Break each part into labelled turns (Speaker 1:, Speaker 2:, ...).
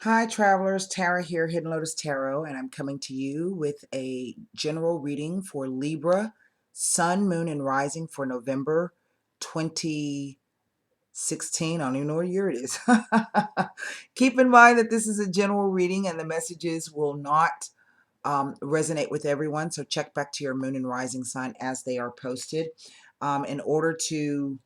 Speaker 1: Hi travelers, Tara here, Hidden Lotus Tarot, and I'm coming to you with a general reading for Libra, Sun, Moon, and Rising for November 2016. I don't even know what year it is. Keep in mind that this is a general reading and the messages will not resonate with everyone, so check back to your Moon and Rising sign as they are posted. In order to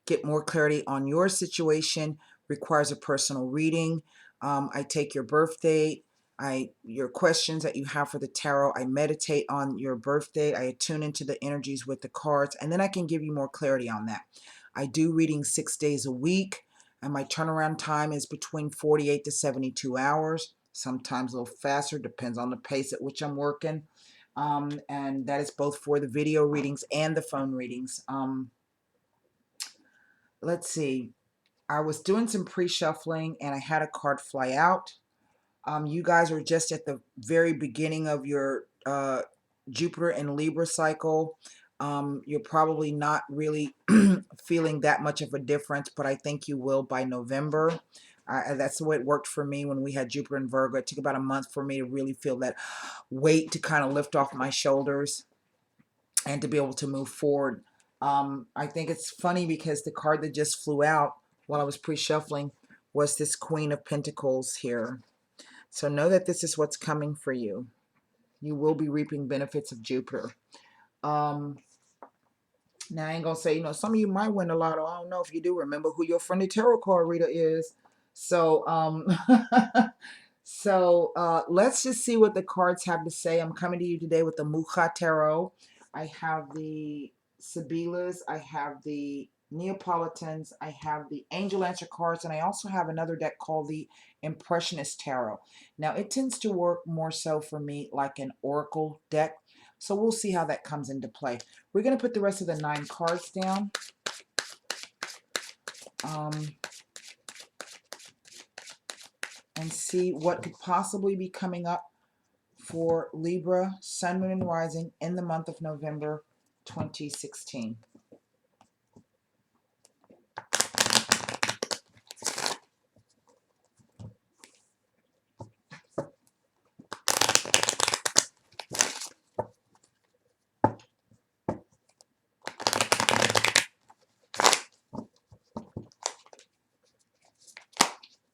Speaker 1: get more clarity on your situation requires a personal reading. I take your birth date, your questions that you have for the tarot. I meditate on your birth date. I attune into the energies with the cards, and then I can give you more clarity on that. I do readings 6 days a week, and my turnaround time is between 48 to 72 hours. Sometimes a little faster, depends on the pace at which I'm working. And that is both for the video readings and the phone readings. Let's see. I was doing some pre-shuffling and I had a card fly out. You guys are just at the very beginning of your Jupiter and Libra cycle. You're probably not really feeling that much of a difference, but I think you will by November. That's the way it worked for me when we had Jupiter and Virgo. It took about a month for me to really feel that weight to kind of lift off my shoulders and to be able to move forward. I think it's funny because the card that just flew out while I was pre-shuffling was this Queen of Pentacles here. So know that this is what's coming for you. You will be reaping benefits of Jupiter. Now I ain't gonna say, some of you might win a lotto. I don't know if you do. Remember who your friendly tarot card reader is. So let's just see what the cards have to say. I'm coming to you today with the Mucha Tarot. I have the Sibilas, I have the Neapolitans, I have the Angel Answer cards, and I also have another deck called the Impressionist Tarot. Now, it tends to work more so for me like an oracle deck, so we'll see how that comes into play. We're going to put the rest of the 9 cards down. And see what could possibly be coming up for Libra, Sun, Moon, and Rising in the month of November 2016.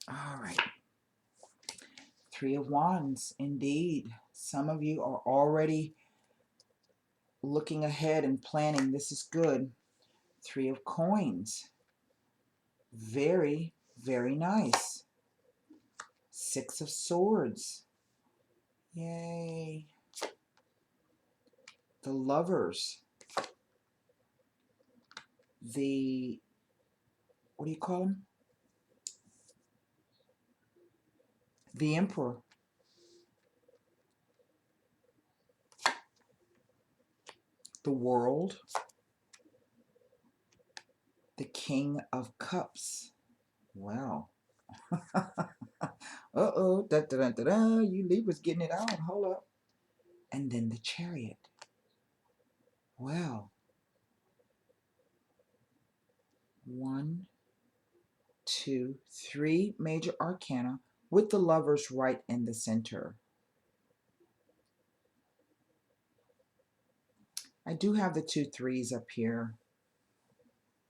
Speaker 1: All right. 3 of Wands, indeed. Some of you are already looking ahead and planning. This is good. 3 of Coins. Very, very nice. 6 of Swords. Yay. The Lovers. The, what do you call them? The Emperor. The World. The King of Cups. Wow. Uh-oh. Da-da-da-da-da. You Libra's getting it on. Hold up. And then the Chariot. Wow. 1, 2, 3 major arcana with the Lovers right in the center. I do have the 2 3s up here.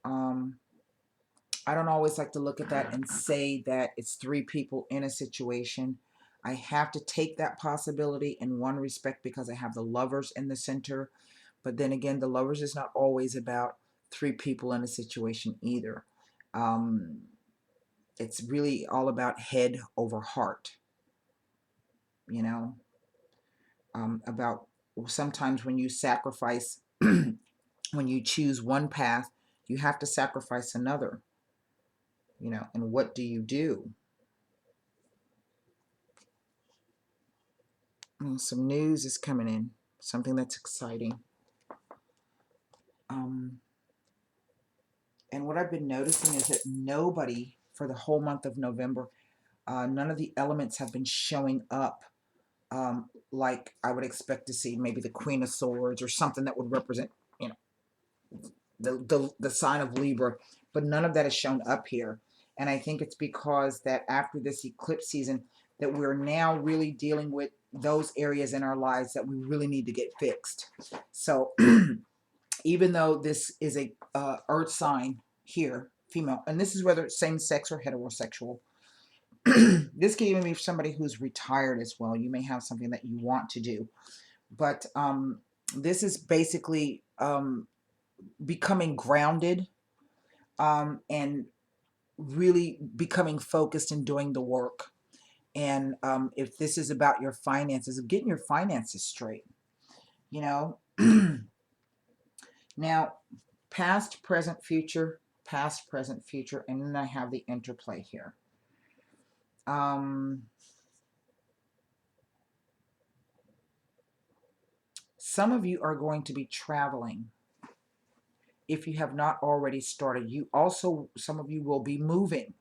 Speaker 1: I don't always like to look at that and say that it's 3 people in a situation. I have to take that possibility in one respect because I have the Lovers in the center. But then again, the Lovers is not always about 3 people in a situation either. It's really all about head over heart. You know, about sometimes when you sacrifice, when you choose one path, you have to sacrifice another. And what do you do? Some news is coming in, something that's exciting. And what I've been noticing is that nobody, for the whole month of November, none of the elements have been showing up like I would expect to see. Maybe the Queen of Swords or something that would represent, the sign of Libra. But none of that is shown up here. And I think it's because that after this eclipse season, that we're now really dealing with those areas in our lives that we really need to get fixed. So even though this is a earth sign here, female, and this is whether it's same sex or heterosexual, this can even be somebody who's retired as well. You may have something that you want to do, but this is basically becoming grounded and really becoming focused and doing the work. And if this is about your finances, getting your finances straight, you know. Now, past, present, future, and then I have the interplay here. Some of you are going to be traveling. If you have not already started, you also, some of you will be moving.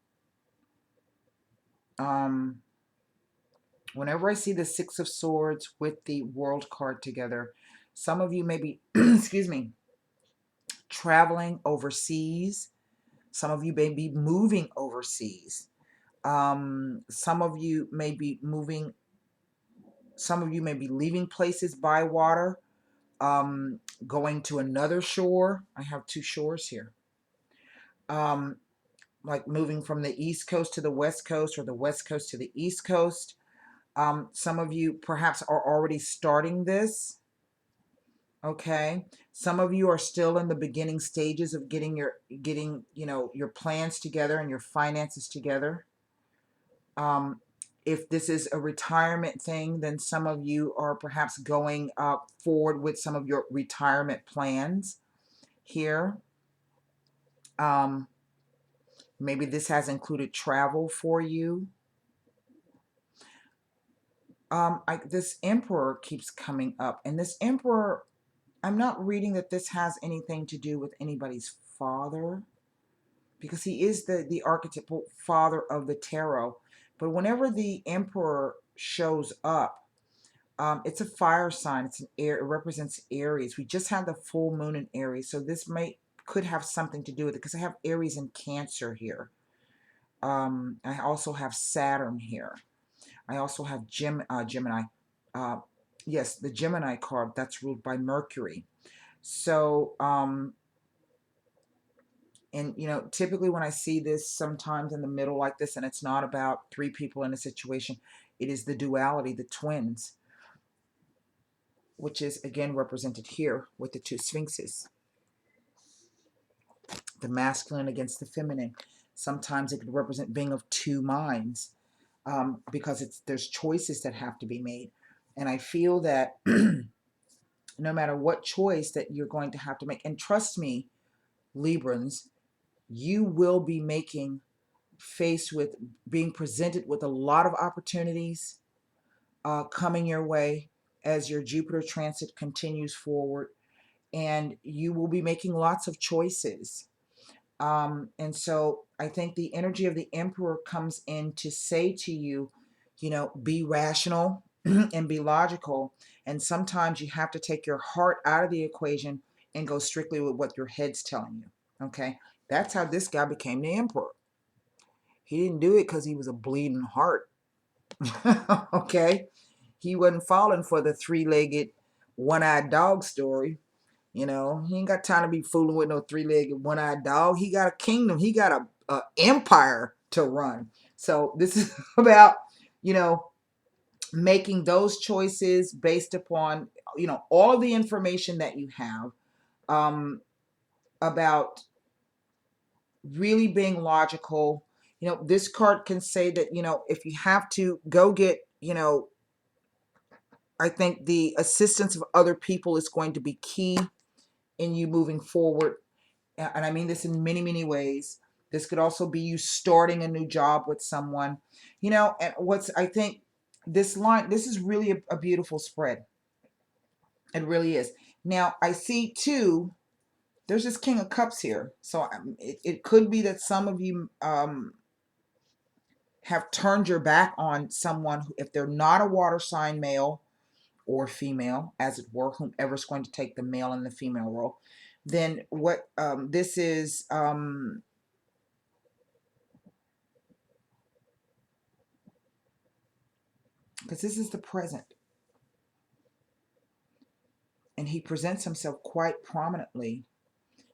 Speaker 1: Whenever I see the Six of Swords with the World card together, some of you may be, excuse me, traveling overseas. Some of you may be moving overseas. Some of you may be moving, some of you may be leaving places by water, going to another shore. I have two shores here. Like moving from the East Coast to the West Coast, or the West Coast to the East Coast. Some of you perhaps are already starting this. Okay. Some of you are still in the beginning stages of getting your plans together and your finances together. If this is a retirement thing, then some of you are perhaps going forward with some of your retirement plans here. Maybe this has included travel for you. This Emperor keeps coming up, and this Emperor, I'm not reading that this has anything to do with anybody's father, because he is the archetypal father of the tarot. But whenever the Emperor shows up, it's a fire sign. It's an air. It represents Aries. We just had the full moon in Aries, so this could have something to do with it, because I have Aries and Cancer here. I also have Saturn here. I also have Gemini. Yes, the Gemini card, that's ruled by Mercury. So, and typically when I see this sometimes in the middle like this, and it's not about three people in a situation, it is the duality, the twins, which is again represented here with the two sphinxes, the masculine against the feminine. Sometimes it could represent being of two minds, because there's choices that have to be made. And I feel that no matter what choice that you're going to have to make, and trust me, Librans, you will be faced with being presented with a lot of opportunities coming your way as your Jupiter transit continues forward, and you will be making lots of choices. And so I think the energy of the Emperor comes in to say to you, be rational and be logical. And sometimes you have to take your heart out of the equation and go strictly with what your head's telling you. Okay. That's how this guy became the Emperor. He didn't do it because he was a bleeding heart. Okay. He wasn't falling for the three-legged, one-eyed dog story. He ain't got time to be fooling with no three-legged, one-eyed dog. He got a kingdom. He got a empire to run. So this is about, making those choices based upon, all of the information that you have, about really being logical. This card can say that, if you have to go get, I think the assistance of other people is going to be key in you moving forward. And I mean this in many, many ways. This could also be you starting a new job with someone, and I think this is really a beautiful spread. It really is. Now, I see too, there's this King of Cups here. So it could be that some of you have turned your back on someone, if they're not a water sign, male or female, as it were, whomever's going to take the male and the female role. Then what this is, because this is the present. And he presents himself quite prominently.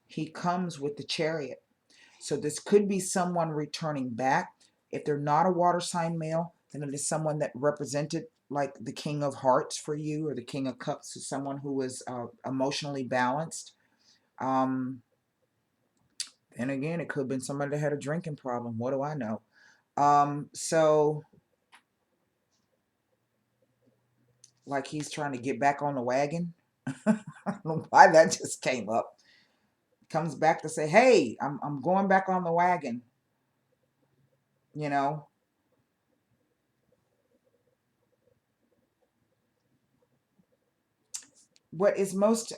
Speaker 1: He comes with the Chariot. So this could be someone returning back. If they're not a water sign male, then it is someone that represented like the King of Hearts for you, or the King of Cups, so someone who was emotionally balanced. And again, it could have been somebody that had a drinking problem. What do I know? So like he's trying to get back on the wagon. I don't know why that just came up. Comes back to say, hey, I'm going back on the wagon. You know, what is most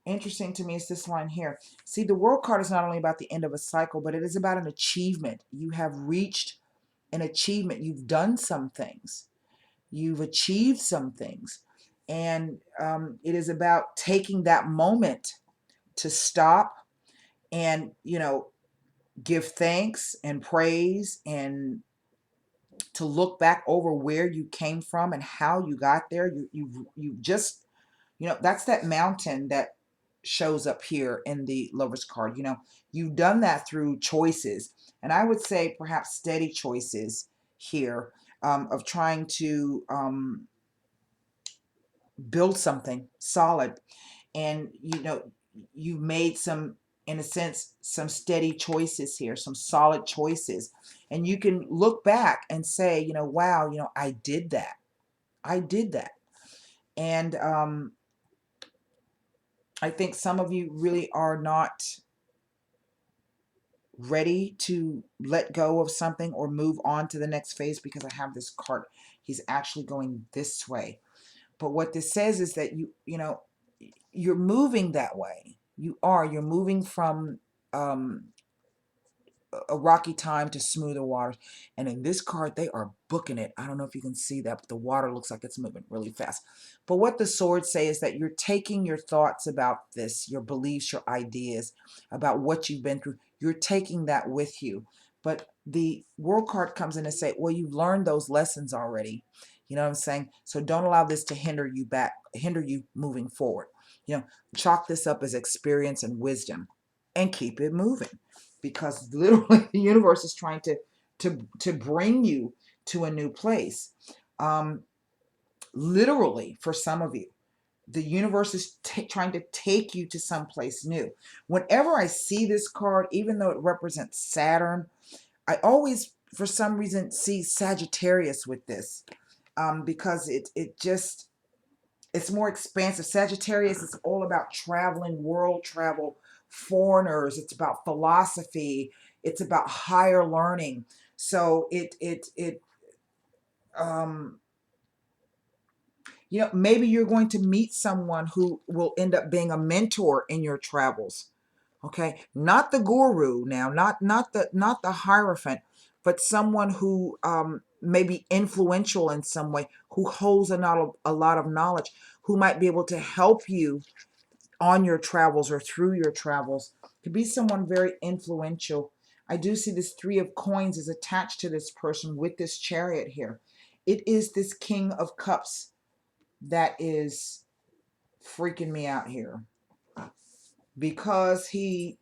Speaker 1: interesting to me is this line here. See, the World card is not only about the end of a cycle, but it is about an achievement. You have reached an achievement. You've done some things. You've achieved some things. And it is about taking that moment to stop and, you know, give thanks and praise, and to look back over where you came from and how you got there. You just, you know, that's that mountain that shows up here in the Lover's card. You know, you've done that through choices, and I would say perhaps steady choices here, of trying to build something solid. And you know, you've made some, in a sense, some steady choices here, some solid choices, and you can look back and say, you know, wow, you know, I did that. I did that. And I think some of you really are not ready to let go of something or move on to the next phase, because I have this card. He's actually going this way. But what this says is that you know, you're moving that way. You're moving from a rocky time to smoother waters. And in this card, they are booking it. I don't know if you can see that, but the water looks like it's moving really fast. But what the swords say is that you're taking your thoughts about this, your beliefs, your ideas about what you've been through. You're taking that with you. But the World card comes in and say, well, you've learned those lessons already. You know what I'm saying? So don't allow this to hinder you moving forward. You know, chalk this up as experience and wisdom, and keep it moving, because literally the universe is trying to bring you to a new place. Literally, for some of you, the universe is trying to take you to someplace new. Whenever I see this card, even though it represents Saturn, I always, for some reason, see Sagittarius with this, because it's more expansive. Sagittarius is all about traveling, world travel, foreigners. It's about philosophy. It's about higher learning. So you know, maybe you're going to meet someone who will end up being a mentor in your travels. Okay, not the guru now, not the hierophant, but someone who may be influential in some way, who holds a lot of knowledge, who might be able to help you on your travels or through your travels. Could be someone very influential. I do see this Three of Coins is attached to this person with this Chariot here. It is this King of Cups that is freaking me out here, because even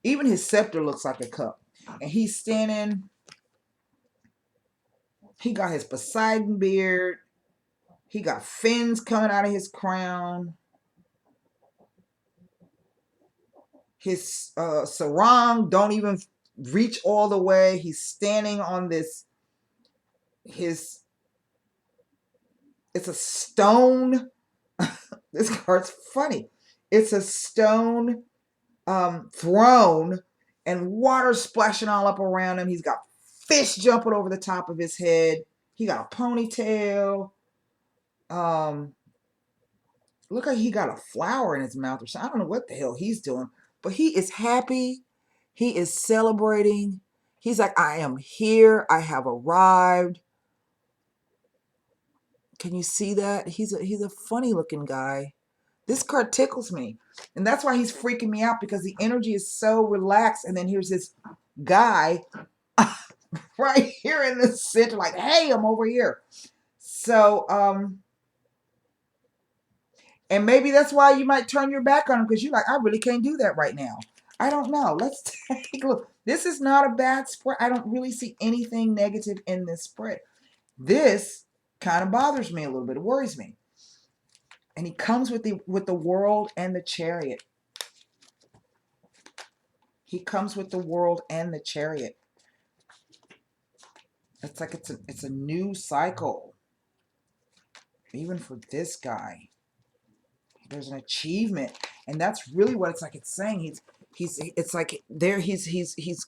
Speaker 1: his scepter looks like a cup. And he's standing, he got his Poseidon beard. He got fins coming out of his crown. His sarong don't even reach all the way. He's standing on this, it's a stone. This card's funny. It's a stone throne, and water splashing all up around him. He's got fish jumping over the top of his head. He got a ponytail. Look like he got a flower in his mouth or something. I don't know what the hell he's doing, but he is happy. He is celebrating. He's like, I am here. I have arrived. Can you see that? He's a funny looking guy. This card tickles me. And that's why he's freaking me out, because the energy is so relaxed. And then here's this guy right here in the center, like, hey, I'm over here. So, and maybe that's why you might turn your back on him, because you're like, I really can't do that right now. I don't know. Let's take a look. This is not a bad spread. I don't really see anything negative in this spread. This kind of bothers me a little bit. It worries me. And he comes with the World and the Chariot. He comes with the World and the Chariot. It's like it's a new cycle. Even for this guy, there's an achievement, and that's really what it's like. It's saying he's it's like there he's